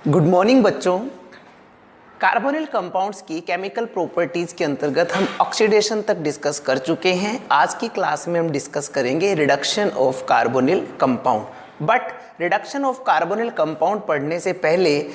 Good morning बच्चों। Carbonyl compounds की chemical properties के अंतर्गत हम ऑक्सीडेशन तक डिस्कस कर चुके हैं। आज की क्लास में हम डिस्कस करेंगे reduction of carbonyl compound. But reduction of carbonyl compound पढ़ने से पहले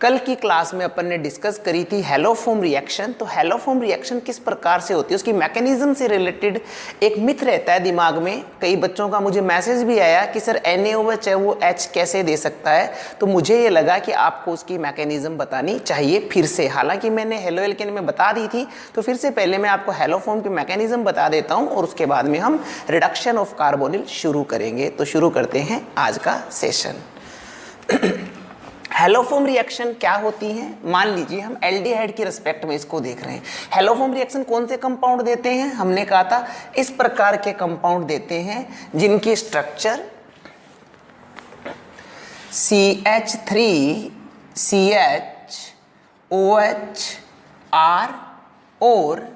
कल की क्लास में अपन ने डिस्कस करी थी हैलोफॉर्म रिएक्शन। तो हैलोफॉर्म रिएक्शन किस प्रकार से होती है, उसकी मैकेनिज्म से रिलेटेड एक मिथ रहता है दिमाग में। कई बच्चों का मुझे मैसेज भी आया कि सर NaOH है वो H कैसे दे सकता है। तो मुझे ये लगा कि आपको उसकी मैकेनिज्म बतानी चाहिए फिर से। हालांकि मैंने हेलो एल्केन में बता दी थी, तो फिर से पहले मैं आपको हैलोफॉर्म की मैकेनिज्म बता देता हूँ और उसके बाद में हम रिडक्शन ऑफ कार्बोनिल शुरू करेंगे। तो शुरू करते हैं आज का सेशन। हैलोफॉर्म रिएक्शन क्या होती है? मान लीजिए हम एल्डिहाइड की रिस्पेक्ट में इसको देख रहे हैं। हैलोफॉर्म रिएक्शन कौन से कंपाउंड देते हैं? हमने कहा था इस प्रकार के कंपाउंड देते हैं जिनकी स्ट्रक्चर CH3CHOHR और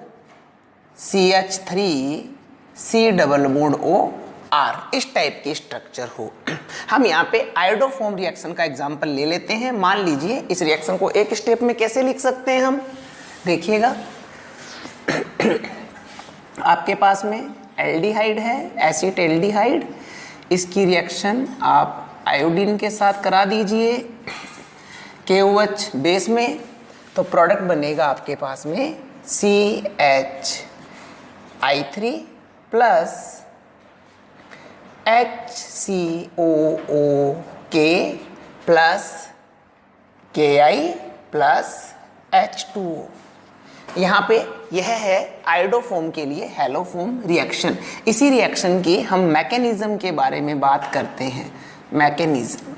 CH3C+O R इस टाइप की स्ट्रक्चर हो। हम यहाँ पे आयोडोफॉर्म रिएक्शन का एग्जांपल ले लेते हैं। मान लीजिए इस रिएक्शन को एक स्टेप में कैसे लिख सकते हैं हम, देखिएगा। आपके पास में एल्डिहाइड है, एसिटेल्डिहाइड। इसकी रिएक्शन आप आयोडीन के साथ करा दीजिए KOH बेस में, तो प्रोडक्ट बनेगा आपके पास में CHI3 plus HCOOK plus Ki plus H2O। यहाँ पे यह है आयोडोफॉर्म के लिए हैलोफॉर्म रिएक्शन। इसी रिएक्शन की हम मैकेनिज्म के बारे में बात करते हैं। मैकेनिज्म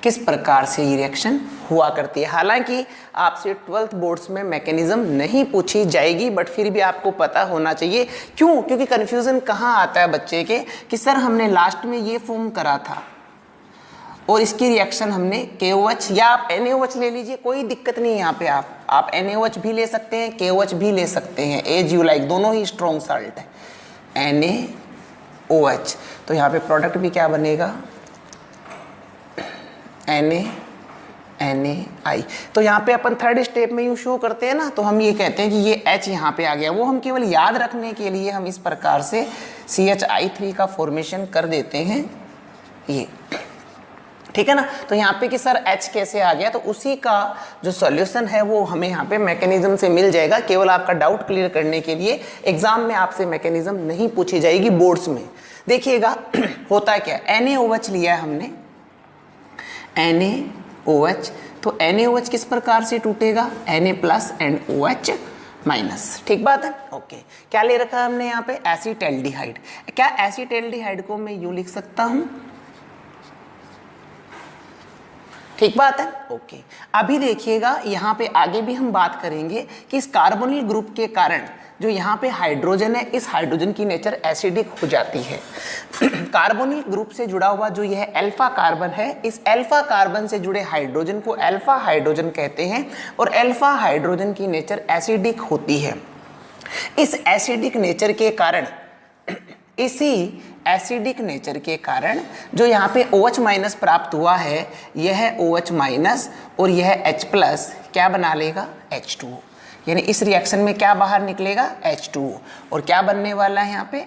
किस प्रकार से ये रिएक्शन हुआ करती है। हालांकि आपसे 12th बोर्ड्स में मैकेनिज्म नहीं पूछी जाएगी, बट फिर भी आपको पता होना चाहिए। क्यों? क्योंकि कन्फ्यूज़न कहाँ आता है बच्चे के कि सर हमने लास्ट में ये फॉर्म करा था और इसकी रिएक्शन हमने KOH या आप NaOH ले लीजिए, कोई दिक्कत नहीं है। यहाँ पे आप NaOH भी ले सकते हैं, KOH भी ले सकते हैं, एज यू लाइक, दोनों ही स्ट्रॉन्ग साल्ट है NaOH। तो यहाँ पे प्रोडक्ट भी क्या बनेगा NaNaI। तो यहाँ पे अपन थर्ड स्टेप में यूँ शो करते हैं ना, तो हम ये कहते हैं कि ये H यहाँ पे आ गया। वो हम केवल याद रखने के लिए हम इस प्रकार से CHI3 का फॉर्मेशन कर देते हैं, ये ठीक है ना। तो यहाँ पे कि सर H कैसे आ गया, तो उसी का जो सॉल्यूशन है वो हमें यहाँ पे मैकेनिज्म से मिल जाएगा। केवल आपका डाउट क्लियर करने के लिए एग्जाम में आपसे मैकेनिज्म नहीं पूछी जाएगी बोर्ड्स में। देखिएगा होता क्या, NaOH लिया है हमने, NaOH। तो NaOH किस प्रकार से टूटेगा, Na plus and OH minus, ठीक बात है। ओके, क्या ले रखा है हमने यहाँ पे, एसिटेल्डिहाइड। क्या एसिटेल्डिहाइड को मैं यूँ लिख सकता हूँ, ठीक बात है। ओके, अभी देखिएगा यहाँ पे आगे भी हम बात करेंगे कि इस कार्बोनिल ग्रुप के कारण जो यहाँ पे हाइड्रोजन है, इस हाइड्रोजन की नेचर एसिडिक हो जाती है। कार्बोनिल ग्रुप से जुड़ा हुआ जो यह अल्फा कार्बन है, इस अल्फा कार्बन से जुड़े हाइड्रोजन को अल्फा हाइड्रोजन कहते हैं और अल्फा हाइड्रोजन की नेचर एसिडिक होती है। इस एसिडिक नेचर के कारण, इसी एसिडिक नेचर के कारण जो यहाँ पे OH माइनस प्राप्त हुआ है, यह OH माइनस और यह H प्लस क्या बना लेगा, H2O। यानी इस रिएक्शन में क्या बाहर निकलेगा, H2O। और क्या बनने वाला है यहाँ पे,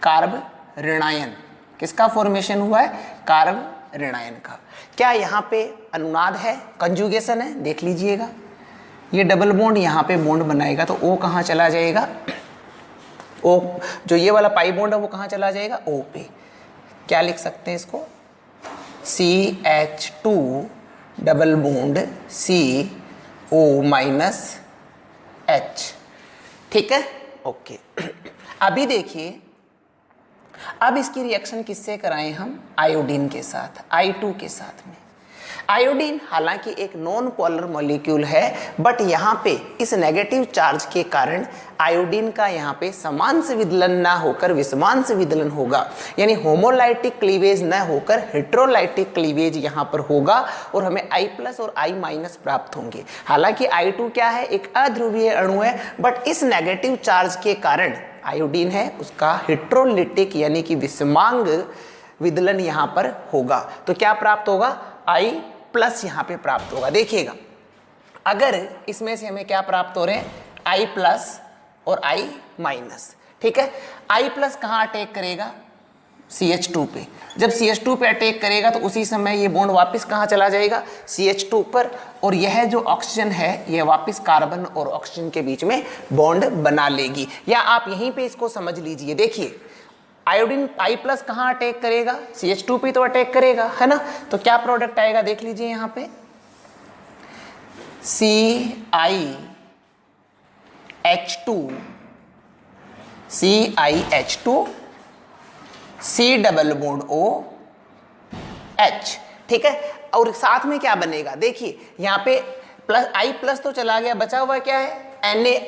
कार्ब ऋणायन। किसका फॉर्मेशन हुआ है, कार्ब ऋणायन का। क्या यहाँ पे अनुनाद है, कंजुगेशन है, देख लीजिएगा। ये डबल बॉन्ड यहाँ पे बॉन्ड बनाएगा तो O कहाँ चला जाएगा, O जो ये वाला पाई बॉन्ड है वो कहाँ चला जाएगा, O पे। क्या लिख सकते हैं इसको, CH2 double bond CO minus H, ठीक है। ओके, अभी देखिए, अब इसकी रिएक्शन किससे कराएं हम, आयोडीन के साथ, I2 के साथ में। आयोडीन हालांकि एक नॉन पोलर मॉलिक्यूल है, बट यहाँ पे इस नेगेटिव चार्ज के कारण आयोडीन का यहाँ पे समांश विदलन ना होकर विषमांश विदलन होगा। यानी होमोलाइटिक क्लीवेज न होकर हेट्रोलाइटिक क्लीवेज यहाँ पर होगा और हमें I प्लस और I माइनस प्राप्त होंगे। हालांकि I2 क्या है, एक अध्रुवीय अणु है, बट इस नेगेटिव चार्ज के कारण आयोडीन है उसका हेट्रोलिटिक यानी कि विषमांग विदलन यहाँ पर होगा। तो क्या प्राप्त होगा, I प्लस यहाँ पे प्राप्त होगा। देखिएगा अगर इसमें से हमें क्या प्राप्त हो रहे हैं, I प्लस और I माइनस, ठीक है। I प्लस कहाँ अटैक करेगा, CH2 पे। जब CH2 पे अटैक करेगा तो उसी समय ये बॉन्ड वापस कहाँ चला जाएगा, CH2 पर, और यह जो ऑक्सीजन है यह वापस कार्बन और ऑक्सीजन के बीच में बॉन्ड बना लेगी। या आप यहीं पे इसको समझ लीजिए, देखिए आयोडीन I प्लस कहाँ अटैक करेगा, CH2 पे तो अटैक करेगा, है ना। तो क्या प्रोडक्ट आएगा, देख लीजिए यहाँ पे CiH2 C double bond OH, ठीक है। और साथ में क्या बनेगा, देखिए यहाँ पे प्लस I प्लस तो चला गया, बचा हुआ क्या है Na,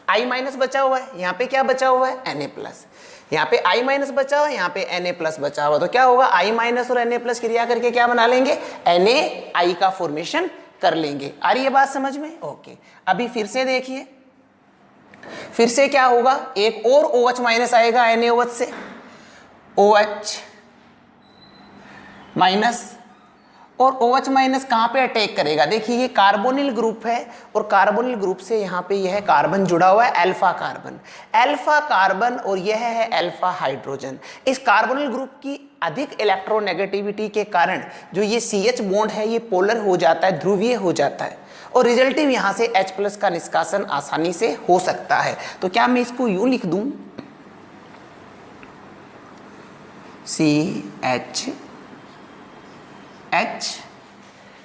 I माइनस बचा हुआ है, यहाँ पे क्या बचा हुआ है Na प्लस, यहाँ पे I माइनस बचा हुआ है, यहाँ पे Na प्लस बचा हुआ, तो क्या होगा I माइनस और Na प्लस क्रिया करके क्या बना लेंगे, NaI का फॉर्मेशन कर लेंगे। आ रही है बात समझ में, ओके। अभी फिर से देखिए, फिर से क्या होगा, एक और OH माइनस आएगा NaOH से, OH माइनस, और OH माइनस कहाँ पे अटैक करेगा, देखिए ये कार्बोनिल ग्रुप है और कार्बोनिल ग्रुप से यहाँ पे यह कार्बन जुड़ा हुआ है, अल्फा कार्बन और यह है अल्फा हाइड्रोजन। इस कार्बोनिल ग्रुप की अधिक इलेक्ट्रोनेगेटिविटी के कारण जो ये CH बॉन्ड है ये पोलर हो जाता है, ध्रुवीय हो जाता है, और रिजल्टिव यहाँ से H प्लस का निष्कासन आसानी से हो सकता है। तो क्या मैं इसको यूं लिख दूं, CH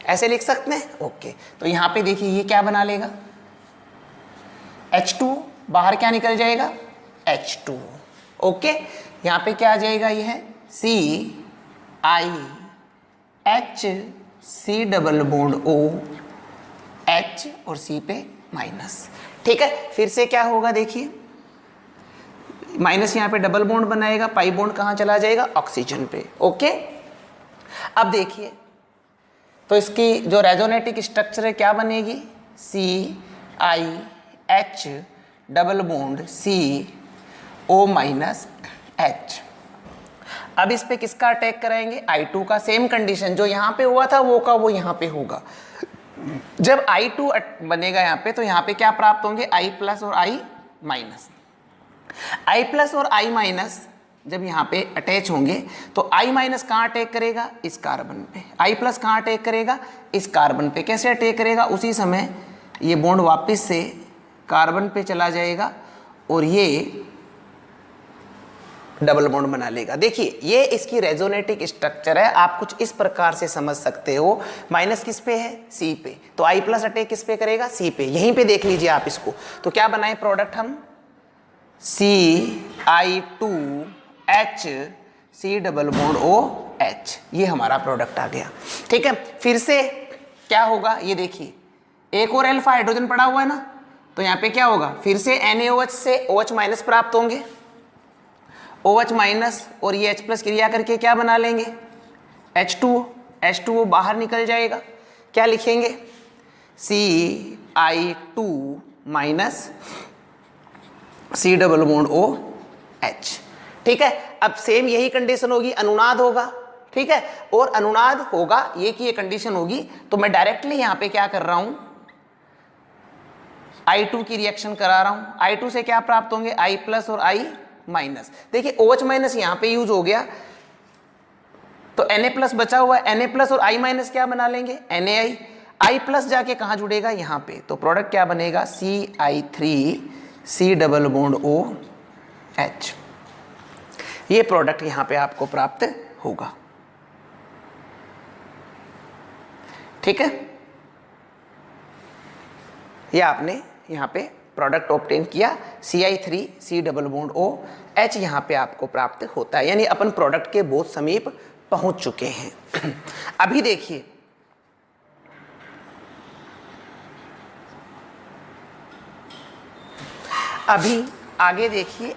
ऐसे लिख सकते हैं, ओके। तो यहाँ पे देखिए ये क्या बना लेगा, H2 बाहर क्या निकल जाएगा, H2, ओके। यहाँ पे क्या आ जाएगा, ये है CiH C double bond OH और C पे माइनस, ठीक है। फिर से क्या होगा, देखिए माइनस यहाँ पे डबल बॉन्ड बनाएगा, पाई बॉन्ड कहाँ चला जाएगा, ऑक्सीजन पे, ओके। अब देखिए तो इसकी जो रेजोनेटिक स्ट्रक्चर है क्या बनेगी, CiH double bond CO minus H। अब इस पे किसका अटैक कराएंगे, I2 का। सेम कंडीशन जो यहाँ पे हुआ था वो का वो यहाँ पे होगा। जब I2 बनेगा यहाँ पे तो यहाँ पे क्या प्राप्त होंगे, I प्लस और I माइनस। I प्लस और I माइनस जब यहाँ पे अटैच होंगे तो I माइनस कहाँ अटैक करेगा, इस कार्बन पे। I प्लस कहाँ अटैक करेगा, इस कार्बन पे। कैसे अटैक करेगा, उसी समय ये बॉन्ड वापस से कार्बन पे चला जाएगा और ये डबल बॉन्ड बना लेगा। देखिए ये इसकी रेजोनेटिक स्ट्रक्चर है, आप कुछ इस प्रकार से समझ सकते हो। माइनस किस पे है, C पे, तो I प्लस अटैक किस पे करेगा, C पे। यहीं पे देख लीजिए आप इसको। तो क्या बनाए प्रोडक्ट हम, CI2H C double bond OH, ये हमारा प्रोडक्ट आ गया, ठीक है। फिर से क्या होगा, ये देखिए एक और अल्फा हाइड्रोजन पड़ा हुआ है ना, तो यहाँ पे क्या होगा, फिर से NaOH से OH माइनस प्राप्त होंगे, OH माइनस और ये H प्लस क्रिया करके क्या बना लेंगे, H2O बाहर निकल जाएगा। क्या लिखेंगे, CI2 minus C double bond OH, ठीक है। अब सेम यही कंडीशन होगी, अनुनाद होगा, ठीक है। और अनुनाद होगा ये कि ये कंडीशन होगी, तो मैं डायरेक्टली यहाँ पे क्या कर रहा हूं, I2 की रिएक्शन करा रहा हूं। I2 से क्या प्राप्त होंगे, I प्लस और I माइनस। देखिए OH माइनस यहाँ पे यूज हो गया तो Na प्लस बचा हुआ है, Na प्लस और I माइनस क्या बना लेंगे, NaI। I प्लस जाके कहाँ जुड़ेगा, यहाँ पे। तो प्रोडक्ट क्या बनेगा, CI3 C double bond OH। ये प्रोडक्ट यहाँ पे आपको प्राप्त होगा, ठीक है। ये आपने यहाँ पे प्रोडक्ट ऑब्टेन किया, CI3 C double bond OH यहाँ पे आपको प्राप्त होता है, यानी अपन प्रोडक्ट के बहुत समीप पहुंच चुके हैं। अभी देखिए अभी आगे देखिए,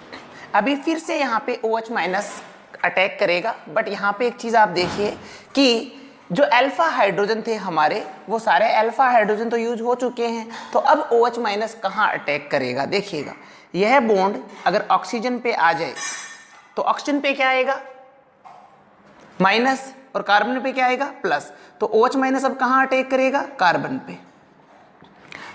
अभी फिर से यहाँ पे OH माइनस अटैक करेगा, बट यहाँ पे एक चीज़ आप देखिए कि जो अल्फा हाइड्रोजन थे हमारे, वो सारे अल्फा हाइड्रोजन तो यूज हो चुके हैं, तो अब OH माइनस कहाँ अटैक करेगा, देखिएगा। यह बॉन्ड अगर ऑक्सीजन पे आ जाए तो ऑक्सीजन पे क्या आएगा, माइनस, और कार्बन पे क्या आएगा प्लस, तो OH माइनस अब कहाँ अटैक करेगा, कार्बन पे।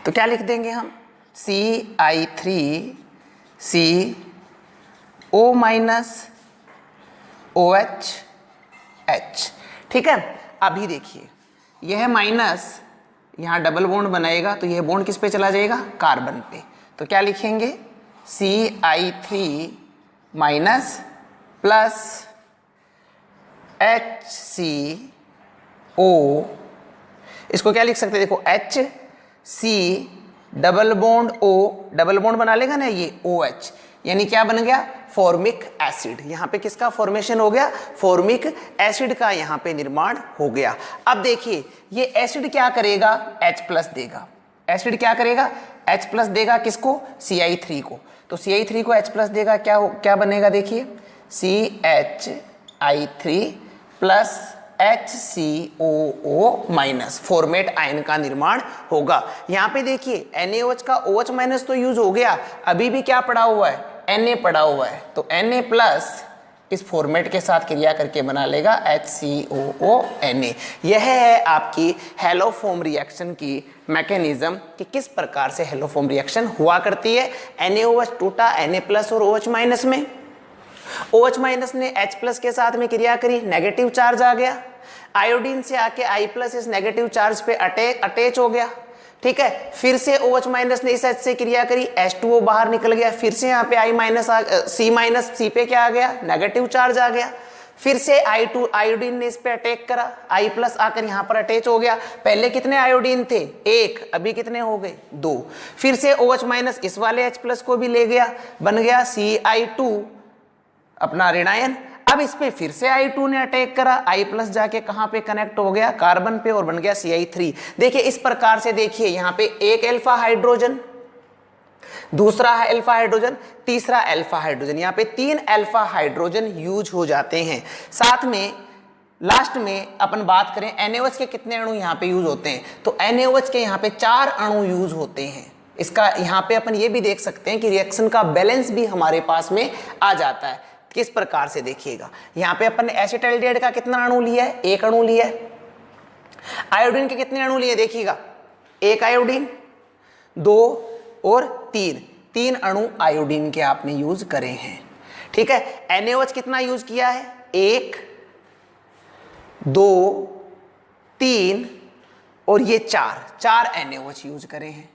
तो क्या लिख देंगे हम, CI3CO माइनस OH। ठीक है, अभी देखिए यह माइनस यहाँ डबल बॉन्ड बनाएगा तो यह बॉन्ड किस पे चला जाएगा, कार्बन पे। तो क्या लिखेंगे, CI3 माइनस प्लस HCO, इसको क्या लिख सकते हैं, देखो HC double bond O, double bond बना लेगा ना ये OH, यानी क्या बन गया, फॉर्मिक एसिड। यहाँ पे किसका फॉर्मेशन हो गया, फॉर्मिक एसिड का यहाँ पे निर्माण हो गया। अब देखिए ये एसिड क्या करेगा, H प्लस देगा, एसिड क्या करेगा, H प्लस देगा, किसको, CI3 को। तो CI3 को H प्लस देगा, क्या बनेगा, देखिए CHI3 plus HCOO minus, format ion का निर्माण होगा। यहाँ पे देखिए NaOH का OH माइनस तो यूज हो गया, अभी भी क्या पड़ा हुआ है, Na पड़ा हुआ है, तो Na प्लस इस फॉर्मेट के साथ क्रिया करके बना लेगा HCOO Na। यह है आपकी हेलोफॉर्म रिएक्शन की मैकेनिज्म कि किस प्रकार से हेलोफॉर्म रिएक्शन हुआ करती है। NaOH टूटा Na प्लस और OH माइनस में, OH माइनस ने H प्लस के साथ में क्रिया करी, नेगेटिव चार्ज आ गया, आयोडीन से आके I प्लस इस नेगेटिव चार्ज पे अटैच हो गया। ठीक है, फिर से OH माइनस ने इस H से क्रिया करी, H2O बाहर निकल गया, फिर से यहाँ पे I माइनस C पे क्या आ गया, नेगेटिव चार्ज आ गया, फिर से I2 आयोडीन ने इस पे अटैक करा, I प्लस आकर यहाँ पर अटैच हो गया। पहले कितने आयोडीन थे, 1, अभी कितने हो गए, 2। फिर से OH माइनस इस वाले H प्लस को भी ले गया, बन गया CI2 अपना ऋणायन। अब इस पे फिर से I2 ने अटैक करा, I प्लस जाके कहां पे कनेक्ट हो गया, कार्बन पे, और बन गया CI3। देखिए इस प्रकार से, देखिए यहाँ पे एक अल्फा हाइड्रोजन, दूसरा है अल्फा हाइड्रोजन, तीसरा अल्फा हाइड्रोजन, यहाँ पे 3 अल्फा हाइड्रोजन यूज हो जाते हैं। साथ में लास्ट में अपन बात करें NaOH के कितने अणु यहाँ पे यूज होते हैं, तो NaOH के यहाँ पे 4 अणु यूज होते हैं। इसका यहाँ पे अपन ये भी देख सकते हैं कि रिएक्शन का बैलेंस भी हमारे पास में आ जाता है। किस प्रकार से, देखिएगा यहाँ पे अपन ने एसिटाल्डिहाइड का कितना अणु लिया है, 1 अणु लिया है। आयोडीन के कितने अणु लिए, देखिएगा 1 आयोडीन, 2 और 3 अणु आयोडीन के आपने यूज करे हैं। ठीक है, NaOH कितना यूज किया है, 1, 2, 3 और ये 4 NaOH यूज करे हैं।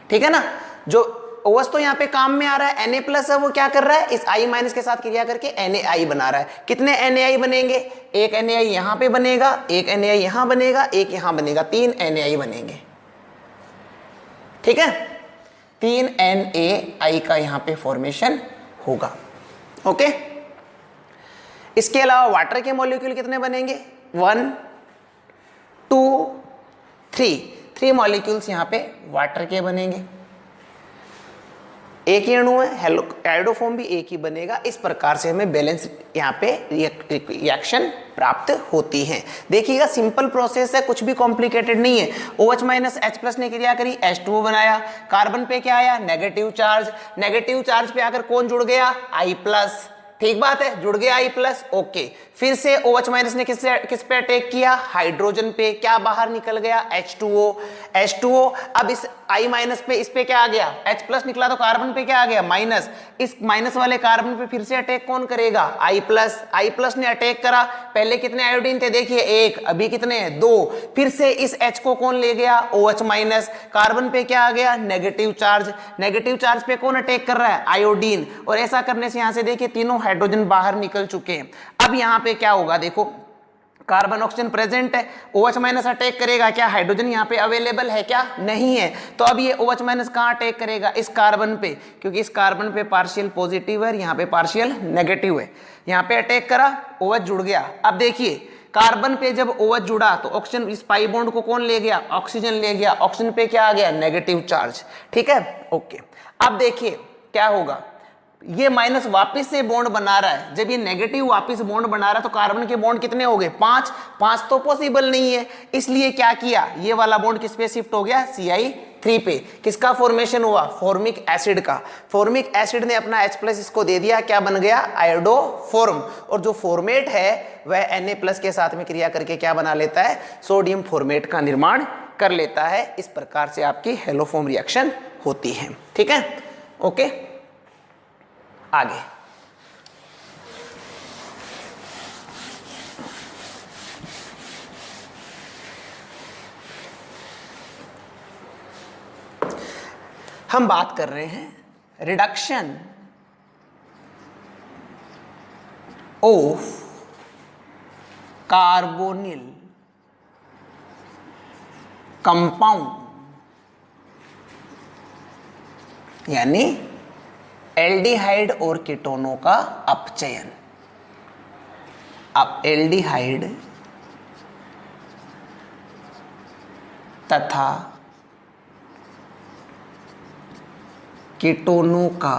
ठीक है ना, जो OH तो यहाँ पे काम में आ रहा है, Na प्लस है वो क्या कर रहा है, इस I माइनस के साथ क्रिया करके NaI बना रहा है। कितने NaI बनेंगे, 1 NaI यहाँ पे बनेगा, 1 NaI यहाँ बनेगा, 1 यहाँ बनेगा, 3 NaI बनेंगे। ठीक है, 3 NaI का यहाँ पे फॉर्मेशन होगा। ओके, इसके अलावा वाटर के मॉलिक्यूल कितने बनेंगे, 1, 2, 3 मॉलिक्यूल्स यहाँ पे वाटर के बनेंगे। एक ही अणु है, हाइड्रोफॉर्म भी एक ही बनेगा। इस प्रकार से हमें बैलेंस यहाँ पे रिएक्शन प्राप्त होती है। देखिएगा सिंपल प्रोसेस है, कुछ भी कॉम्प्लिकेटेड नहीं है। OH माइनस H प्लस ने क्रिया करी, H2O बनाया, कार्बन पे क्या आया, नेगेटिव चार्ज, नेगेटिव चार्ज पे आकर कौन जुड़ गया, I प्लस। ठीक बात है, जुड़ गया I प्लस, ओके। फिर से OH माइनस ने किस पे अटैक किया, हाइड्रोजन पे, क्या बाहर निकल गया, H2O। अब इस I माइनस पे, इस पे क्या आ गया, H प्लस निकला, तो कार्बन पे क्या आ गया, माइनस। इस माइनस वाले कार्बन पे फिर से अटैक कौन करेगा, I प्लस ने अटैक करा। पहले कितने आयोडीन थे, देखिए 1, अभी कितने हैं, 2। फिर से इस H को कौन ले गया, OH माइनस, कार्बन पे क्या आ गया, नेगेटिव चार्ज। नेगेटिव चार्ज पे कौन अटैक कर रहा है, आयोडीन। और ऐसा करने से यहां से देखिए तीनों हाइड्रोजन बाहर निकल चुके हैं। अब यहाँ पे क्या होगा, देखो कार्बन ऑक्सीजन प्रेजेंट है, OH माइनस अटैक करेगा, क्या हाइड्रोजन यहाँ पे अवेलेबल है, क्या नहीं है। तो अब ये OH माइनस कहाँ अटैक करेगा, इस कार्बन पे, क्योंकि इस कार्बन पे पार्शियल पॉजिटिव है, यहाँ पे पार्शियल नेगेटिव है। यहाँ पे अटैक करा, OH जुड़ गया। अब देखिए कार्बन पे जब OH जुड़ा तो ऑक्सीजन, इस पाई बॉन्ड को कौन ले गया, ऑक्सीजन ले गया। ऑक्सीजन पे क्या आ गया, नेगेटिव चार्ज। ठीक है, ओके। अब देखिए क्या होगा, ये माइनस वापस से बॉन्ड बना रहा है। जब ये नेगेटिव वापस बॉन्ड बना रहा है तो कार्बन के बॉन्ड कितने हो गए, 5 तो पॉसिबल नहीं है, इसलिए क्या किया, ये वाला बॉन्ड किस पे शिफ्ट हो गया, 3 पे किसका फॉर्मेशन हुआ, फॉर्मिक एसिड का। फॉर्मिक एसिड ने अपना H+ इसको दे दिया, क्या बन गया, आयोडोफॉर्म। और जो फॉर्मेट है वह Na+ के साथ में क्रिया करके क्या बना लेता है, सोडियम फॉर्मेट का निर्माण कर लेता है। इस प्रकार से आपकी हैलोफॉर्म रिएक्शन होती है। ठीक है, ओके, आगे हम बात कर रहे हैं रिडक्शन ऑफ कार्बोनिल कंपाउंड, यानी एल्डिहाइड और कीटोनों का अपचयन। अब एल्डिहाइड तथा कीटोनों का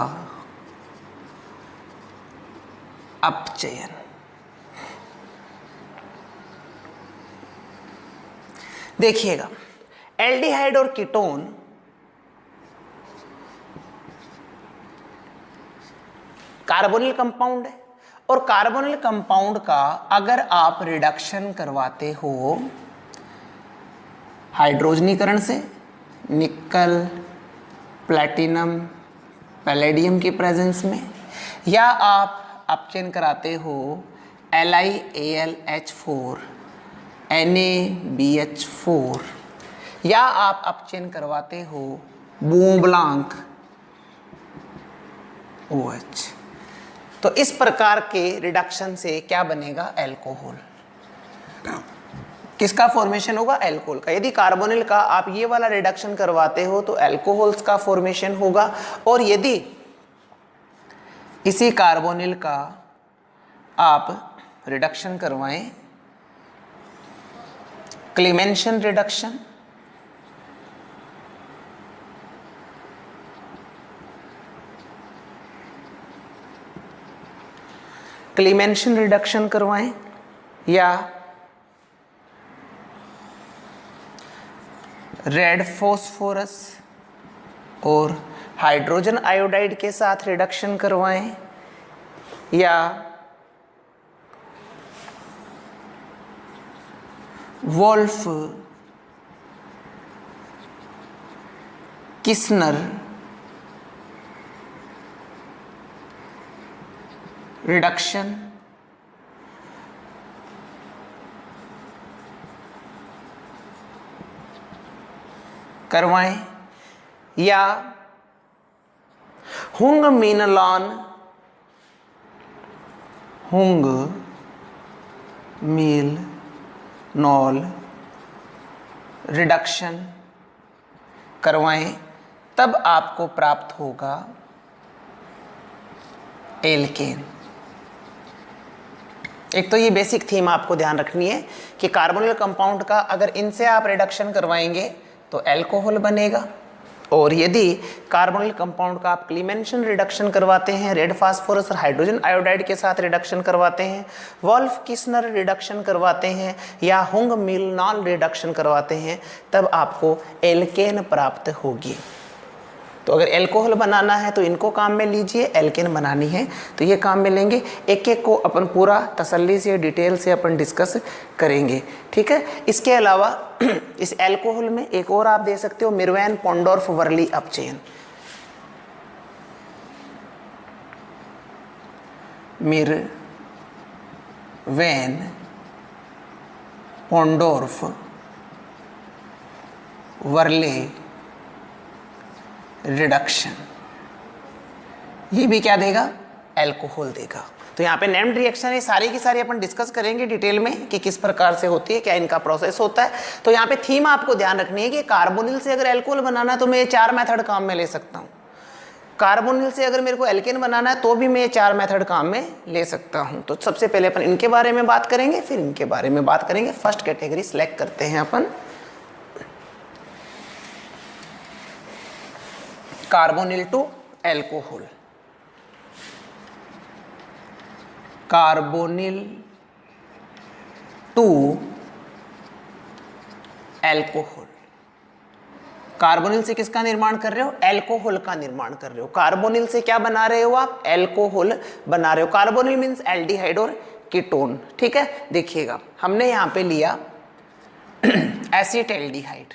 अपचयन। देखिएगा, एल्डिहाइड और कीटोन कार्बोनिल कंपाउंड है, और कार्बोनिल कंपाउंड का अगर आप रिडक्शन करवाते हो हाइड्रोजनीकरण से, निकल, प्लैटिनम, पैलेडियम के प्रेजेंस में, या आप अपचयन कराते हो LiAlH4 NaBH4, या आप अपचयन करवाते हो बोम्बलांक OH, तो इस प्रकार के रिडक्शन से क्या बनेगा, अल्कोहल। किसका फॉर्मेशन होगा, अल्कोहल का। यदि कार्बोनिल का आप ये वाला रिडक्शन करवाते हो तो अल्कोहल्स का फॉर्मेशन होगा, और यदि इसी कार्बोनिल का आप रिडक्शन करवाएं क्लीमेंशन रिडक्शन, क्लीमेंशन रिडक्शन करवाएं, या रेड फॉस्फोरस और हाइड्रोजन आयोडाइड के साथ रिडक्शन करवाएं, या वोल्फ किस्नर रिडक्शन, करवाएं, या हुंग मीनलॉन नॉल रिडक्शन करवाएं, तब आपको प्राप्त होगा एल्केन। एक तो ये बेसिक थीम आपको ध्यान रखनी है कि कार्बोनिल कंपाउंड का अगर इनसे आप रिडक्शन करवाएंगे तो अल्कोहल बनेगा, और यदि कार्बोनिल कंपाउंड का आप क्लीमेंशन रिडक्शन करवाते हैं, रेड फास्फोरस और हाइड्रोजन आयोडाइड के साथ रिडक्शन करवाते हैं, वोल्फ किस्नर रिडक्शन करवाते हैं, या हुंग मिलनॉल रिडक्शन करवाते हैं, तब आपको एल्केन प्राप्त होगी। तो अगर एल्कोहल बनाना है तो इनको काम में लीजिए, एल्केन बनानी है तो ये काम में लेंगे। एक एक को अपन पूरा तसल्ली से डिटेल से अपन डिस्कस करेंगे, ठीक है। इसके अलावा इस एल्कोहल में एक और आप दे सकते हो मिरवैन पोंडोर्फ वर्ली अपचयन। मिरवैन पोंडोर्फ वर्ले रिडक्शन, ये भी क्या देगा, अल्कोहल देगा। तो यहाँ पे नेम्ड रिएक्शन है, सारी की सारी अपन डिस्कस करेंगे डिटेल में कि किस प्रकार से होती है, क्या इनका प्रोसेस होता है। तो यहाँ पे थीम आपको ध्यान रखनी है कि कार्बोनिल से अगर अल्कोहल बनाना है तो मैं ये 4 मेथड काम में ले सकता हूँ। कार्बोनिल से अगर मेरे को एल्केन बनाना है तो भी मैं ये 4 मेथड काम में ले सकता हूँ। तो सबसे पहले अपन इनके बारे में बात करेंगे, फिर इनके बारे में बात करेंगे। फर्स्ट कैटेगरी सिलेक्ट करते हैं अपन carbonyl to alcohol. Carbonyl to alcohol carbonyl से किसका निर्माण कर रहे हो? एल्कोहल का निर्माण कर रहे हो। कार्बोनिल से क्या बना रहे हो आप? एल्कोहल बना रहे हो। कार्बोनिल मीन्स एल्डिहाइड और कीटोन। ठीक है, देखिएगा हमने यहां पे लिया एसिटैल्डिहाइड।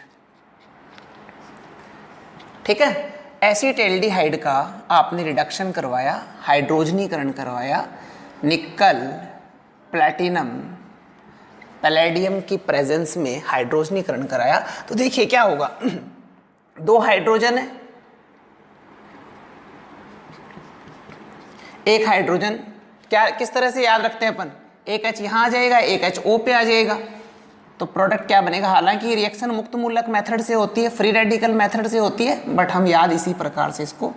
ठीक है, एसिटैल्डिहाइड का आपने रिडक्शन करवाया, हाइड्रोजनीकरण करवाया, निकल प्लैटिनम पैलेडियम की प्रेजेंस में हाइड्रोजनीकरण कराया, तो देखिए क्या होगा। दो हाइड्रोजन है, एक हाइड्रोजन, क्या किस तरह से याद रखते हैं अपन? एक H यहां आ जाएगा, एक H O पे आ जाएगा, तो प्रोडक्ट क्या बनेगा? हालांकि रिएक्शन मुक्त मूलक मेथड से होती है, फ्री रेडिकल मेथड से होती है, बट हम याद इसी प्रकार से इसको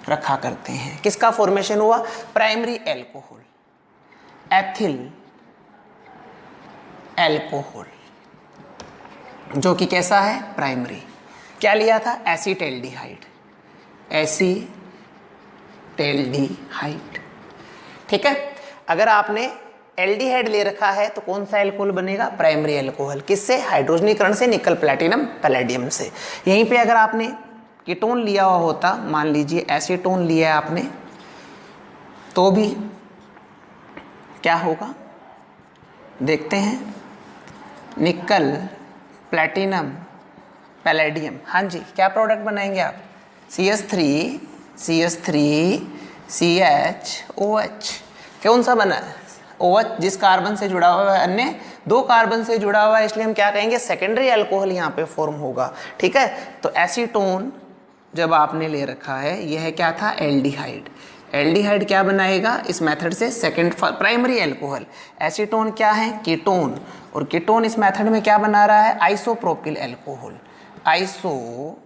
रखा करते हैं। किसका फॉर्मेशन हुआ? प्राइमरी एल्कोहल, एथिल एल्कोहल, जो कि कैसा है? प्राइमरी। क्या लिया था? एसिटैल्डिहाइड, एसिटैल्डिहाइड। ठीक है, अगर आपने एल्डिहाइड ले रखा है तो कौन सा एल्कोहल बनेगा? Primary alcohol. किससे? हाइड्रोजनीकरण से, निकल प्लैटिनम पैलेडियम से। यहीं पे अगर आपने कीटोन लिया हुआ होता, मान लीजिए एसीटोन लिया है आपने, तो भी क्या होगा देखते हैं। निकल प्लैटिनम पैलेडियम, हाँ जी, क्या प्रोडक्ट बनाएंगे आप? CH3 CH कौन सा बना है? OH, जिस कार्बन से जुड़ा हुआ है, अन्य दो कार्बन से जुड़ा हुआ है, इसलिए हम क्या कहेंगे? सेकेंडरी अल्कोहल यहाँ पे फॉर्म होगा। ठीक है, तो एसीटोन जब आपने ले रखा है, यह क्या था? एल्डिहाइड। एल्डिहाइड क्या बनाएगा इस मेथड से? Second primary alcohol. एसीटोन क्या है? कीटोन, और कीटोन इस मेथड में क्या बना रहा है? Isopropyl alcohol, isopropyl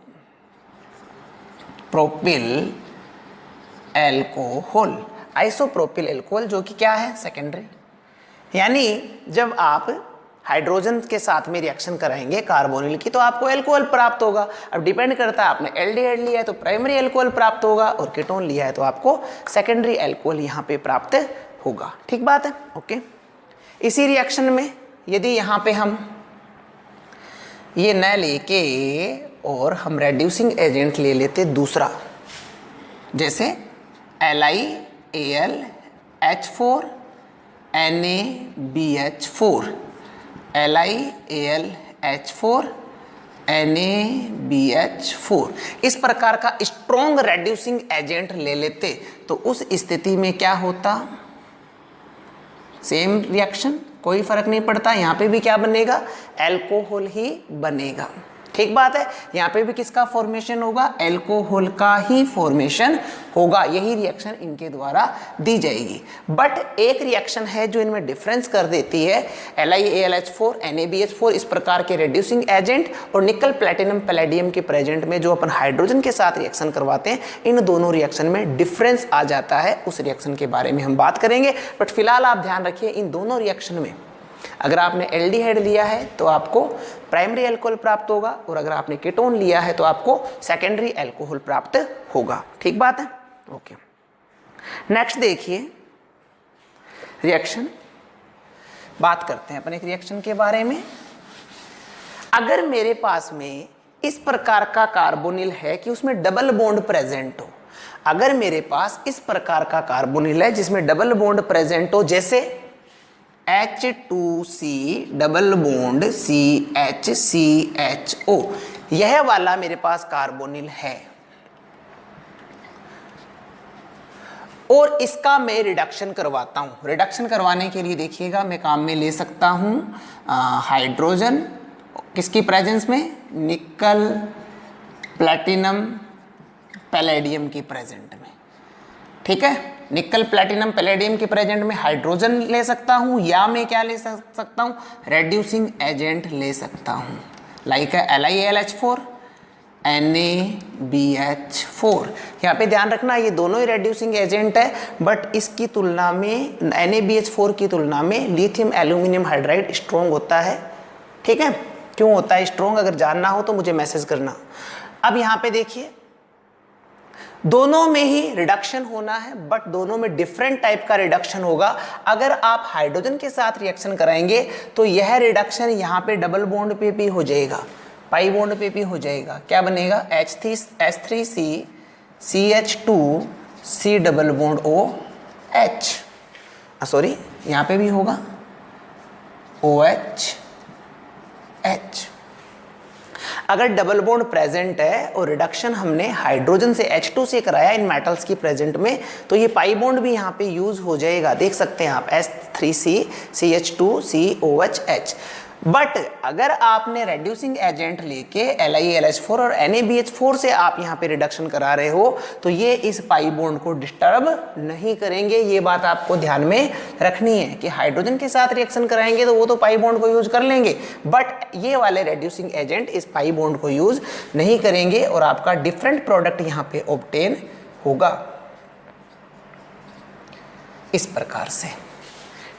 alcohol, isopropyl alcohol, जो कि क्या है? सेकेंडरी। यानी जब आप हाइड्रोजन के साथ में रिएक्शन कराएंगे कार्बोनिल की, तो आपको एल्कोहल प्राप्त होगा। अब डिपेंड करता है, आपने एल्डिहाइड लिया है तो प्राइमरी एल्कोहल प्राप्त होगा, और कीटोन लिया है तो आपको सेकेंडरी एल्कोहल यहाँ पे प्राप्त होगा। ठीक बात है, ओके। इसी रिएक्शन में यदि यहाँ पे हम ये न लेके और हम रेड्यूसिंग एजेंट ले लेते दूसरा, जैसे LiAlH4 NaBH4, LiAlH4 NaBH4, इस प्रकार का स्ट्रॉन्ग रेड्यूसिंग एजेंट ले लेते, तो उस स्थिति में क्या होता? सेम रिएक्शन, कोई फर्क नहीं पड़ता, यहाँ पे भी क्या बनेगा? एल्कोहल ही बनेगा। ठीक बात है, यहाँ पे भी किसका फॉर्मेशन होगा? एल्कोहल का ही फॉर्मेशन होगा। यही रिएक्शन इनके द्वारा दी जाएगी। बट एक रिएक्शन है जो इनमें डिफरेंस कर देती है, LiAlH4 NaBH4 इस प्रकार के रेड्यूसिंग एजेंट और निकल प्लैटिनम पैलेडियम के प्रेजेंट में जो अपन हाइड्रोजन के साथ रिएक्शन करवाते हैं, इन दोनों रिएक्शन में डिफरेंस आ जाता है। उस रिएक्शन के बारे में हम बात करेंगे, बट फिलहाल आप ध्यान रखिए, इन दोनों रिएक्शन में अगर आपने एल्डिहाइड लिया है तो आपको प्राइमरी अल्कोहल प्राप्त होगा, और अगर आपने कीटोन लिया है तो आपको सेकेंडरी अल्कोहल प्राप्त होगा। ठीक बात है, ओके। नेक्स्ट देखिए रिएक्शन, बात करते हैं अपन एक रिएक्शन के बारे में। अगर मेरे पास में इस प्रकार का कार्बोनिल है कि उसमें डबल बॉन्ड प्रेजेंट हो, अगर मेरे पास इस प्रकार का कार्बोनिल है जिसमें डबल बॉन्ड प्रेजेंट हो, जैसे H2C डबल बॉन्ड CHCHO, यह वाला मेरे पास कार्बोनिल है, और इसका मैं रिडक्शन करवाता हूं। रिडक्शन करवाने के लिए देखिएगा मैं काम में ले सकता हूं हाइड्रोजन, किसकी प्रेजेंस में? निकल प्लैटिनम पैलेडियम की प्रेजेंट में। ठीक है, निकल प्लैटिनम पैलेडियम के प्रेजेंट में हाइड्रोजन ले सकता हूं, या मैं क्या ले सकता हूं? रेड्यूसिंग एजेंट ले सकता हूं, लाइक LiAlH4 NaBH4। यहाँ पे ध्यान रखना, ये दोनों ही रेड्यूसिंग एजेंट है, बट इसकी तुलना में NaBH4 की तुलना में लिथियम एल्यूमिनियम हाइड्राइड स्ट्रॉन्ग होता है। ठीक है, क्यों होता है स्ट्रॉन्ग? अगर जानना हो तो मुझे मैसेज करना। अब यहाँ पे देखिए, दोनों में ही रिडक्शन होना है, बट दोनों में डिफरेंट टाइप का रिडक्शन होगा। अगर आप हाइड्रोजन के साथ रिएक्शन कराएंगे तो यह रिडक्शन यहाँ पे डबल बॉन्ड पे भी हो जाएगा, पाई बॉन्ड पे भी हो जाएगा, क्या बनेगा H3C CH2C double bond OH, sorry यहाँ पे भी होगा OH H। अगर डबल बॉन्ड प्रेजेंट है और रिडक्शन हमने हाइड्रोजन से H2 से कराया इन मेटल्स की प्रेजेंट में, तो ये पाई बॉन्ड भी यहाँ पे यूज हो जाएगा, देख सकते हैं आप S3C CH2C OH H। But अगर आपने रेड्यूसिंग एजेंट लेके LiAlH4 और NaBH4 से आप यहाँ पे रिडक्शन करा रहे हो, तो ये इस पाई बॉन्ड को डिस्टर्ब नहीं करेंगे। ये बात आपको ध्यान में रखनी है कि हाइड्रोजन के साथ रिएक्शन कराएंगे तो वो तो पाई बॉन्ड को यूज कर लेंगे, बट ये वाले रेड्यूसिंग एजेंट इस पाई बॉन्ड को यूज नहीं करेंगे और आपका डिफरेंट प्रोडक्ट यहाँ पे ऑब्टेन होगा इस प्रकार से।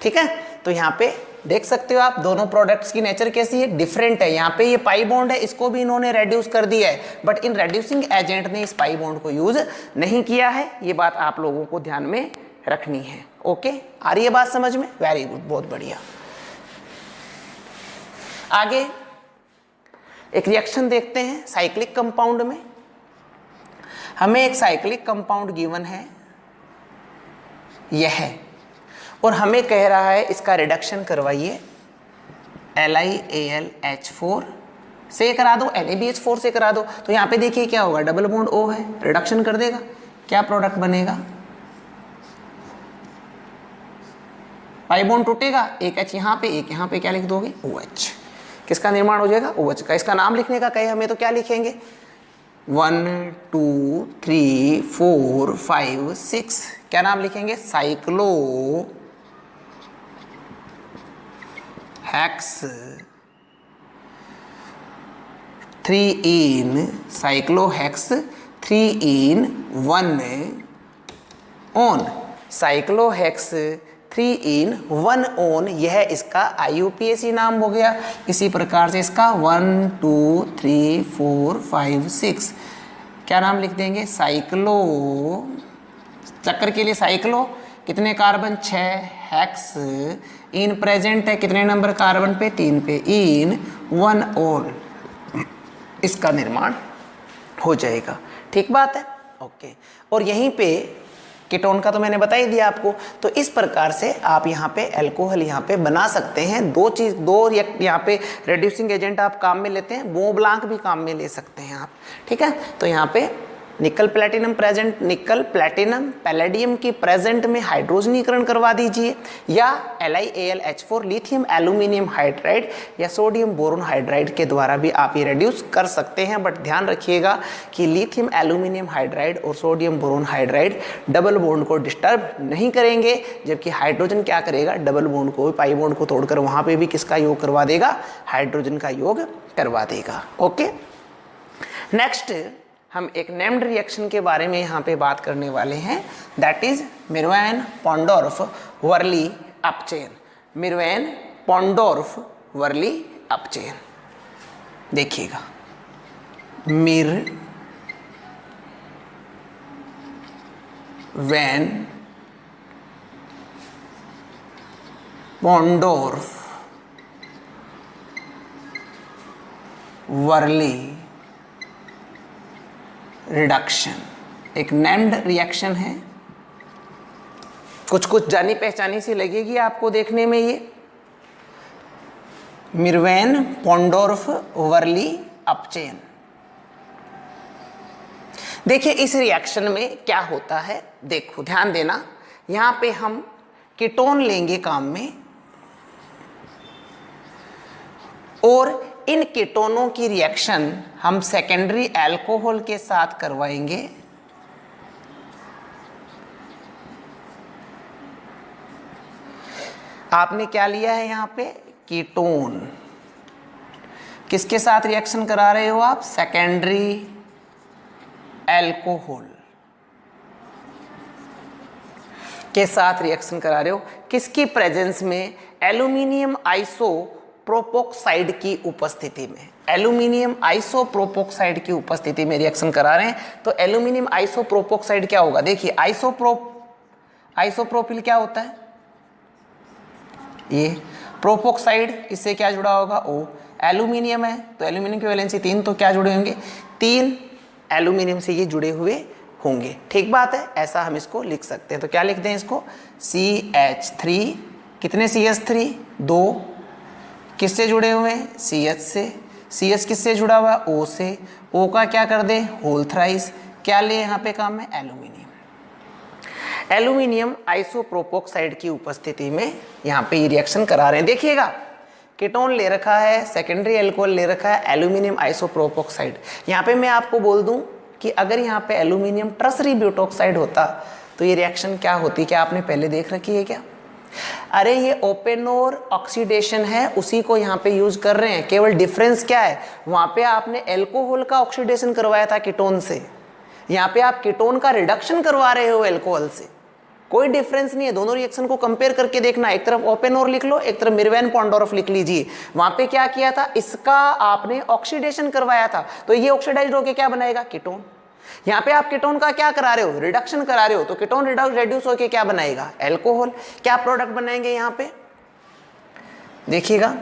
ठीक है, तो यहाँ पे देख सकते हो आप दोनों प्रोडक्ट्स की नेचर कैसी है, डिफरेंट है। यहाँ पे ये पाई बॉन्ड है, इसको भी इन्होंने रेड्यूस कर दिया है, बट इन रेड्यूसिंग एजेंट ने इस पाई बॉन्ड को यूज नहीं किया है। ये बात आप लोगों को ध्यान में रखनी है। ओके, आ रही है बात समझ में? वेरी गुड, बहुत बढ़िया। आगे एक रिएक्शन देखते हैं साइक्लिक कंपाउंड में। हमें एक साइक्लिक कंपाउंड गिवन है यह है, और हमें कह रहा है इसका रिडक्शन करवाइए LiAlH4 से करा दो, NaBH4 से करा दो। तो यहाँ पे देखिए क्या होगा, डबल बॉन्ड O है, रिडक्शन कर देगा, क्या प्रोडक्ट बनेगा, पाई बॉन्ड टूटेगा, एक H यहाँ पे एक यहाँ पे, क्या लिख दोगे OH। किसका निर्माण हो जाएगा, OH का। इसका नाम लिखने का कहे हमें तो क्या लिखेंगे, 1 2 3 4 5 6, क्या नाम लिखेंगे, साइक्लो हेक्स 3 साइक्लोहेक्स 3 1 ऑन, साइक्लोहेक्स 3 1 ऑन, यह इसका IUPAC नाम हो गया। इसी प्रकार से इसका 1 2 3 4 5 6 क्या नाम लिख देंगे, साइक्लो, चक्कर के लिए साइक्लो, कितने कार्बन 6, हेक्स इन प्रेजेंट है कितने नंबर कार्बन पे, 3 पे, इन 1 ऑन, इसका निर्माण हो जाएगा। ठीक बात है, ओके। और यहीं पे कीटोन का तो मैंने बता ही दिया आपको। तो इस प्रकार से आप यहाँ पे अल्कोहल यहाँ पे बना सकते हैं। दो यहाँ पे रेड्यूसिंग एजेंट आप काम में लेते हैं, मों ब्लांक भी काम में ले सकते हैं आप। ठीक है, तो यहाँ पे निकल प्लेटिनम प्रेजेंट, निकल प्लेटिनम पैलेडियम की प्रेजेंट में हाइड्रोजनीकरण करवा दीजिए, या LiAlH4 लिथियम एल्यूमिनियम हाइड्राइड या सोडियम बोरोन हाइड्राइड के द्वारा भी आप ये रिड्यूस कर सकते हैं। बट ध्यान रखिएगा कि लिथियम एल्यूमिनियम हाइड्राइड और sodium boron hydride double bond को डिस्टर्ब नहीं करेंगे, जबकि हाइड्रोजन क्या करेगा, डबल बॉन्ड को, पाई बॉन्ड को तोड़कर वहाँ पर भी किसका योग करवा देगा, हाइड्रोजन का योग करवा देगा। ओके, नेक्स्ट हम एक नेम्ड रिएक्शन के बारे में यहाँ पे बात करने वाले हैं, दैट इज मिरवैन पॉन्डोर्फ वर्ली अपचेन। मिरवैन पॉन्डोर्फ वर्ली अपचेन, देखिएगा, मिरवैन पॉन्डोर्फ वर्ली रिडक्शन एक नेम्ड रिएक्शन है। कुछ कुछ जानी पहचानी सी लगेगी आपको देखने में। ये मिरवैन पॉन्डोर्फ वर्ली अपचेन, देखिए इस रिएक्शन में क्या होता है, देखो ध्यान देना। यहां पे हम कीटोन लेंगे काम में, और इन कीटोनों की रिएक्शन हम सेकेंडरी अल्कोहल के साथ करवाएंगे। आपने क्या लिया है यहाँ पे, कीटोन। किसके साथ रिएक्शन करा रहे हो आप, सेकेंडरी अल्कोहल के साथ रिएक्शन करा रहे हो। किसकी प्रेजेंस में, एल्यूमिनियम आइसोप्रोपोक्साइड की उपस्थिति में। एल्यूमिनियम आइसोप्रोपोक्साइड की उपस्थिति में रिएक्शन करा रहे हैं। तो एल्यूमिनियम आइसोप्रोपोक्साइड क्या होगा, देखिए आइसोप्रोपिल क्या होता है, ये प्रोपोक्साइड इससे क्या जुड़ा होगा, O। एल्यूमिनियम है तो एल्यूमिनियम की वैलेंसी 3, तो क्या जुड़े होंगे, 3 एल्यूमिनियम से ये जुड़े हुए होंगे। ठीक बात है, ऐसा हम इसको लिख सकते हैं। तो क्या लिख दें इसको, CH3, कितने CH3, 2, किससे जुड़े हुए हैं, CH से। CH किससे जुड़ा हुआ है, O से। O का क्या कर दें, होल थ्राइस। क्या ले यहाँ पे काम है, एल्यूमिनियम। एल्यूमिनियम आइसोप्रोपोक्साइड की उपस्थिति में यहाँ पे ये रिएक्शन करा रहे हैं। देखिएगा कीटोन ले रखा है, सेकेंडरी अल्कोहल ले रखा है, एल्यूमिनियम आइसोप्रोपोक्साइड। यहाँ पे मैं आपको बोल दूं कि अगर यहाँ पे एल्यूमिनियम टर्सरी ब्यूटोक्साइड होता तो ये रिएक्शन क्या होती, क्या आपने पहले देख रखी है क्या? अरे ये ओपेनोर ऑक्सीडेशन है, उसी को यहाँ पे यूज कर रहे हैं। केवल डिफरेंस क्या है, वहां पे आपने एल्कोहल का ऑक्सीडेशन करवाया था कीटोन से, यहाँ पे आप कीटोन का रिडक्शन करवा रहे हो एल्कोहल से। कोई डिफरेंस नहीं है, दोनों रिएक्शन को कंपेयर करके देखना। एक तरफ ओपेनोर लिख लो, एक तरफ मिरवैन पॉन्डोरफ लिख लीजिए। वहां पे क्या किया था, इसका आपने ऑक्सीडेशन करवाया था, तो ये ऑक्सीडाइज्ड होके क्या बनाएगा, कीटोन। यहाँ पे आप कीटोन का क्या करा रहे हो, रिडक्शन करा रहे हो, तो कीटोन रेड्यूस होके क्या बनाएगा, एल्कोहल। क्या प्रोडक्ट बनाएंगे यहाँ पे, देखिएगा,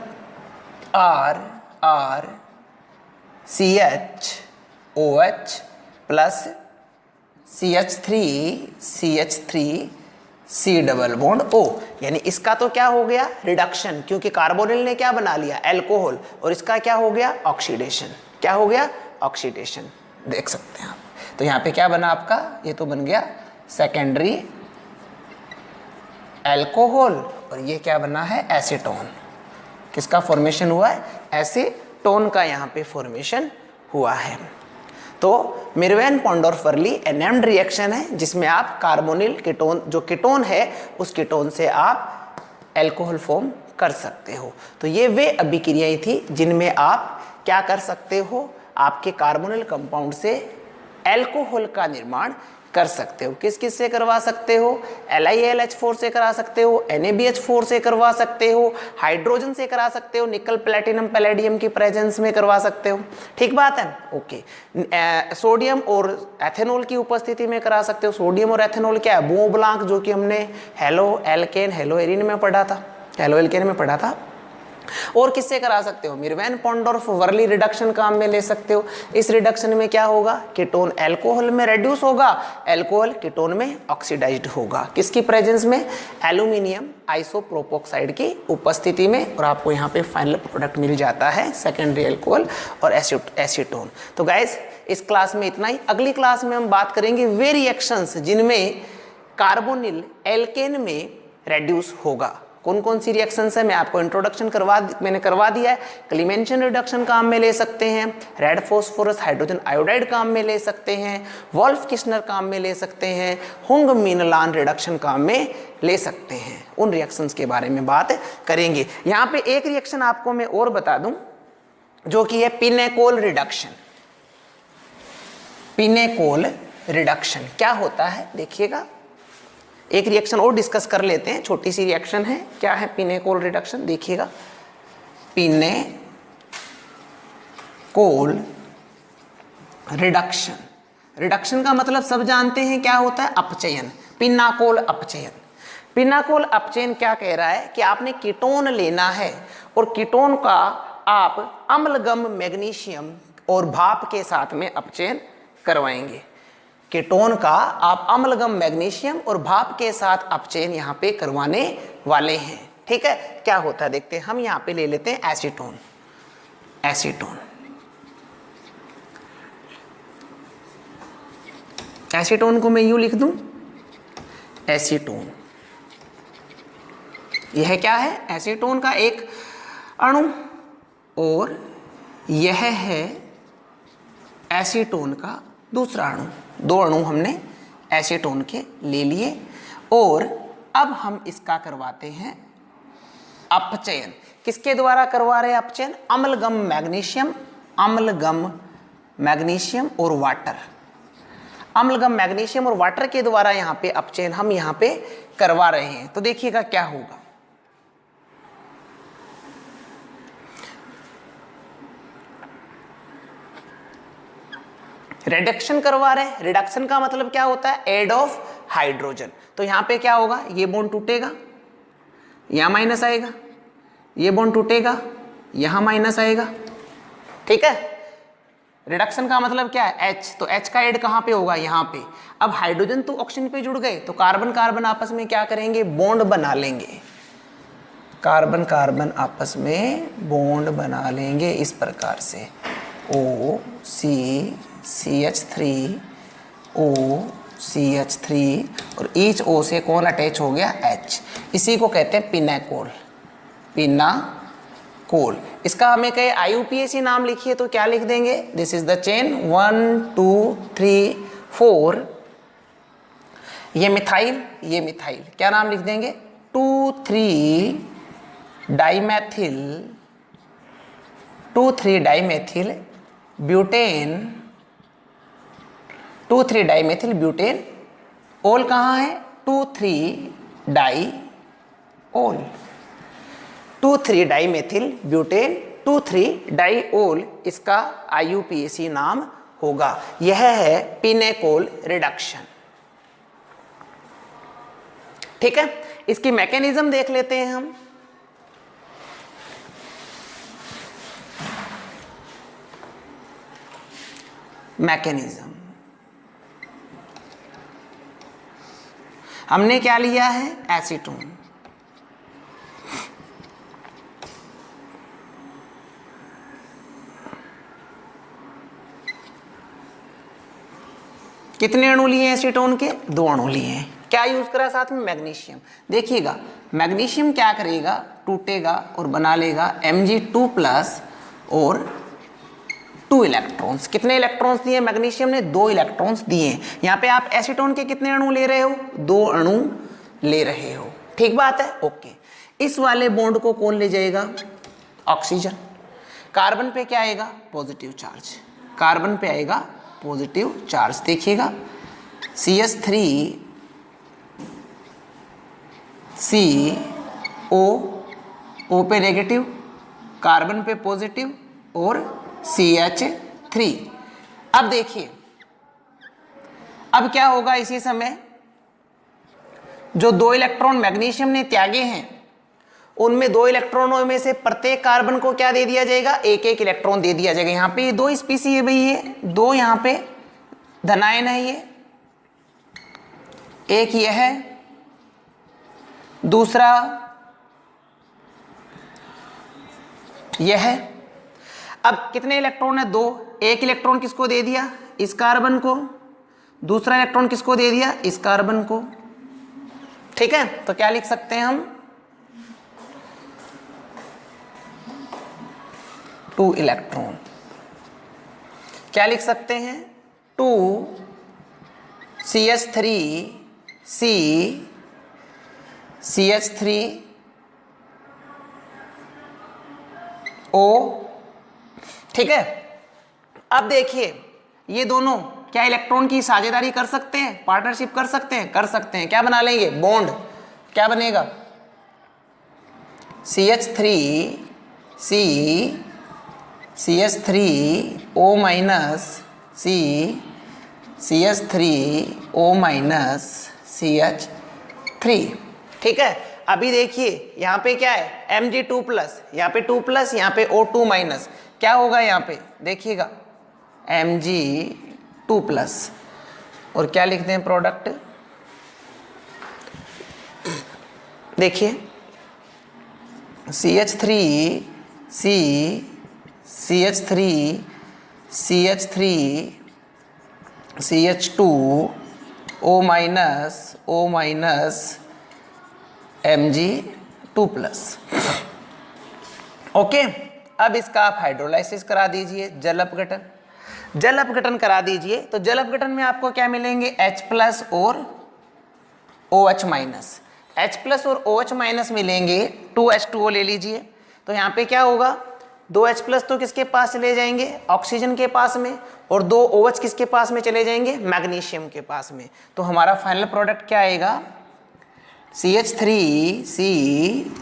R CHOH plus CH3 C double bond O, यानी इसका तो क्या हो गया, रिडक्शन, क्योंकि कार्बोनिल ने क्या बना लिया, एल्कोहल, और इसका क्या हो गया, ऑक्सीडेशन। क्या हो गया, ऑक्सीडेशन। देख सकते हैं आप। तो यहाँ पे क्या बना आपका, ये तो बन गया सेकेंडरी एल्कोहल, और ये क्या बना है, एसीटोन। किसका फॉर्मेशन हुआ है, एसीटोन का यहाँ पे फॉर्मेशन हुआ है। तो मिरवैन पॉन्डोरफ-वर्ली एनेम्ड रिएक्शन है, जिसमें आप कार्बोनिल कीटोन, जो कीटोन है उस कीटोन से आप एल्कोहल फॉर्म कर सकते हो। तो ये वे अभिक्रियाएं थी जिनमें आप क्या कर सकते हो, आपके कार्बोनिल कंपाउंड से एल्कोहल का निर्माण कर सकते हो। किस किस से करवा सकते हो, LiAlH4 से करा सकते हो, NaBH4 से करवा सकते हो, हाइड्रोजन से करा सकते हो, निकल प्लेटिनम पैलेडियम की प्रेजेंस में करवा सकते हो। ठीक बात है, ओके। सोडियम और एथेनॉल की उपस्थिति में करा सकते हो। सोडियम और एथेनॉल क्या है, बों ब्लांक, जो कि हमने हेलो एल्केन हेलो एरिन में पढ़ा था, हेलो एल्केन में पढ़ा था। और किससे करा सकते हो, मिरवैन पॉन्डोरफ-वर्ली रिडक्शन काम में ले सकते हो। इस रिडक्शन में क्या होगा, कीटोन एल्कोहल में रेड्यूस होगा, एल्कोहल कीटोन में ऑक्सीडाइज्ड होगा। किसकी प्रेजेंस में, एल्यूमिनियम आइसोप्रोपोक्साइड की उपस्थिति में, और आपको यहाँ पे फाइनल प्रोडक्ट मिल जाता है सेकेंडरी एल्कोहल और एसीटोन। तो गाइस इस क्लास में इतना ही। अगली क्लास में हम बात करेंगे वे रिएक्शंस जिनमें कार्बोनिल एल्केन में रेड्यूस होगा। कौन कौन सी रिएक्शंस है, मैं आपको इंट्रोडक्शन मैंने करवा दिया है। क्लीमेंशन रिडक्शन काम में ले सकते हैं, रेड फॉस्फोरस हाइड्रोजन आयोडाइड काम में ले सकते हैं, वोल्फ किश्नर काम में ले सकते हैं, हुंग मीनलान रिडक्शन काम में ले सकते हैं। उन रिएक्शंस के बारे में बात करेंगे। यहाँ पे एक रिएक्शन आपको मैं और बता दूं, जो कि है पिनेकोल रिडक्शन। पिनेकोल रिडक्शन क्या होता है, देखिएगा एक रिएक्शन और डिस्कस कर लेते हैं, छोटी सी रिएक्शन है। क्या है पिनेकोल रिडक्शन, देखिएगा, पिनेकोल रिडक्शन। रिडक्शन का मतलब सब जानते हैं क्या होता है, अपचयन, पिनाकोल अपचयन। पिनाकोल अपचयन क्या कह रहा है कि आपने कीटोन लेना है और कीटोन का आप अम्लगम मैग्नीशियम और भाप के साथ में अपचयन करवाएंगे। कीटोन का आप अम्लगम मैग्नीशियम और भाप के साथ अपचयन यहाँ पे करवाने वाले हैं। ठीक है, क्या होता है देखते हैं। हम यहाँ पे ले लेते हैं एसीटोन। एसीटोन को मैं यूं लिख दूं, एसीटोन। यह क्या है, एसीटोन का एक अणु, और यह है एसीटोन का दूसरा अणु। दो अणु हमने एसीटोन के ले लिए, और अब हम इसका करवाते हैं अपचयन। किसके द्वारा करवा रहे हैं अपचयन, अम्लगम मैग्नीशियम और वाटर। अम्लगम मैग्नीशियम और वाटर के द्वारा यहाँ पे अपचयन हम यहाँ पे करवा रहे हैं। तो देखिएगा क्या होगा, रिडक्शन करवा रहे हैं। रिडक्शन का मतलब क्या होता है, एड ऑफ हाइड्रोजन। तो यहां पे क्या होगा, ये बॉन्ड टूटेगा, यहां माइनस आएगा, ये बॉन्ड टूटेगा, यहां माइनस आएगा, ठीक है। रिडक्शन का मतलब क्या है, H, तो H का ऐड कहां पे होगा, यहां पे। अब हाइड्रोजन तो ऑक्सीजन पे जुड़ गए, तो कार्बन कार्बन आपस में क्या करेंगे, बॉन्ड बना लेंगे। कार्बन कार्बन आपस में बॉन्ड बना लेंगे इस प्रकार से, OCCH3 OCH3 और ईच O से कौन अटैच हो गया, H। इसी को कहते हैं पिनाकोल, पिनाकोल। इसका हमें कहे IUPAC नाम लिखिए तो क्या लिख देंगे, दिस इज द चेन 1 2 3 4, ये मिथाइल, ये मिथाइल, क्या नाम लिख देंगे, 2,3 dimethyl, 2,3 dimethyl butane, 2,3 dimethyl butane. ओल कहाँ है, 2,3 डाई ओल, 2,3 डाइमेथिल ब्यूटेन, 2,3 डाई ओल, इसका IUPAC नाम होगा। यह है पिनेकोल रिडक्शन, ठीक है। इसकी मैकेनिज्म देख लेते हैं हम। मैकेनिज्म हमने क्या लिया है, एसीटोन। कितने अणु लिए हैं एसीटोन के, 2 अणु लिए हैं। क्या यूज करा साथ में, मैग्नीशियम। देखिएगा मैग्नीशियम क्या करेगा, टूटेगा और बना लेगा Mg2+ और 2 इलेक्ट्रॉन्स। कितने इलेक्ट्रॉन्स दिए मैग्नीशियम ने, 2 इलेक्ट्रॉन्स दिए। यहाँ पे आप एसीटोन के कितने अणु ले रहे हो, 2 अणु ले रहे हो, ठीक बात है, ओके। इस वाले बॉन्ड को कौन ले जाएगा, ऑक्सीजन। कार्बन पे क्या आएगा, पॉजिटिव चार्ज, कार्बन पे आएगा पॉजिटिव चार्ज। देखिएगा CH3 CO पे नेगेटिव, कार्बन पे पॉजिटिव और CH3। अब देखिए अब क्या होगा, इसी समय जो 2 इलेक्ट्रॉन मैग्नीशियम ने त्यागे हैं उनमें 2 इलेक्ट्रॉनों में से प्रत्येक कार्बन को क्या दे दिया जाएगा, एक एक इलेक्ट्रॉन दे दिया जाएगा। यहाँ पे ये 2 स्पीसी है भाई, ये 2 यहाँ पे धनायन है, ये एक ये है, दूसरा यह है। अब कितने इलेक्ट्रॉन है, 2। एक इलेक्ट्रॉन किसको दे दिया, इस कार्बन को, दूसरा इलेक्ट्रॉन किसको दे दिया, इस कार्बन को, ठीक है। तो क्या लिख सकते हैं हम, 2 इलेक्ट्रॉन। क्या लिख सकते हैं, 2 CH3 CH3 O, ठीक है। अब देखिए ये दोनों क्या इलेक्ट्रॉन की साझेदारी कर सकते हैं, पार्टनरशिप कर सकते हैं, कर सकते हैं। क्या बना लेंगे, बॉन्ड। क्या बनेगा, CH3 CH3O C CH3O CH3, ठीक है। अभी देखिए यहाँ पे क्या है, Mg2+, यहाँ पे 2+, यहाँ पे O2-, क्या होगा यहाँ पे, देखिएगा Mg2+, और क्या लिखते हैं प्रोडक्ट, देखिए CH3 CH2O- Mg2+, ओके। अब इसका आप हाइड्रोलाइसिस करा दीजिए, जल अपघटन करा दीजिए। तो जल अपघटन में आपको क्या मिलेंगे, H+ और OH-। H+ और OH- मिलेंगे, 2H2O ले लीजिए। तो यहाँ पे क्या होगा, 2H+ तो किसके पास चले जाएंगे, ऑक्सीजन के पास में, और 2 OH किसके पास में चले जाएंगे, मैग्नीशियम के पास में। तो हमारा फाइनल प्रोडक्ट क्या आएगा, CH3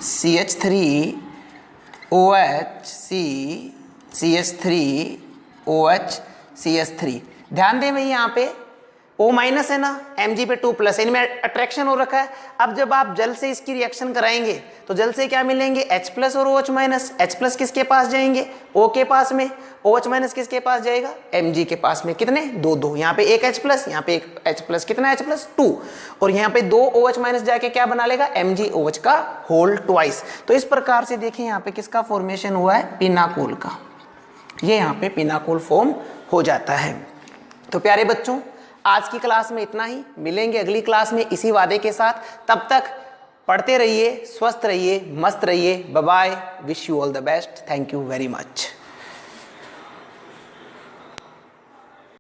CH3OH CH3 ध्यान दें भाई, यहाँ पे O माइनस है ना, Mg पे 2 प्लस, इनमें अट्रैक्शन हो रखा है। अब जब आप जल से इसकी रिएक्शन कराएंगे तो जल से क्या मिलेंगे, H प्लस और OH माइनस। H प्लस किसके पास जाएंगे, O के पास में, OH माइनस किसके पास जाएगा, Mg के पास में। कितने, 2 2, यहाँ पे एक H प्लस, यहाँ पे एक H प्लस, कितना H प्लस 2, और यहाँ पे 2 OH माइनस जाके क्या बना लेगा, MgOH का होल ट्वाइस। तो इस प्रकार से देखिए यहाँ पे किसका फॉर्मेशन हुआ है, पिनाकोल का। ये यहाँ पे पिनाकोल फॉर्म हो जाता है। तो प्यारे बच्चों, आज की क्लास में इतना ही, मिलेंगे अगली क्लास में इसी वादे के साथ। तब तक पढ़ते रहिए, स्वस्थ रहिए, मस्त रहिए। Bye bye, wish you all the best, thank you very much.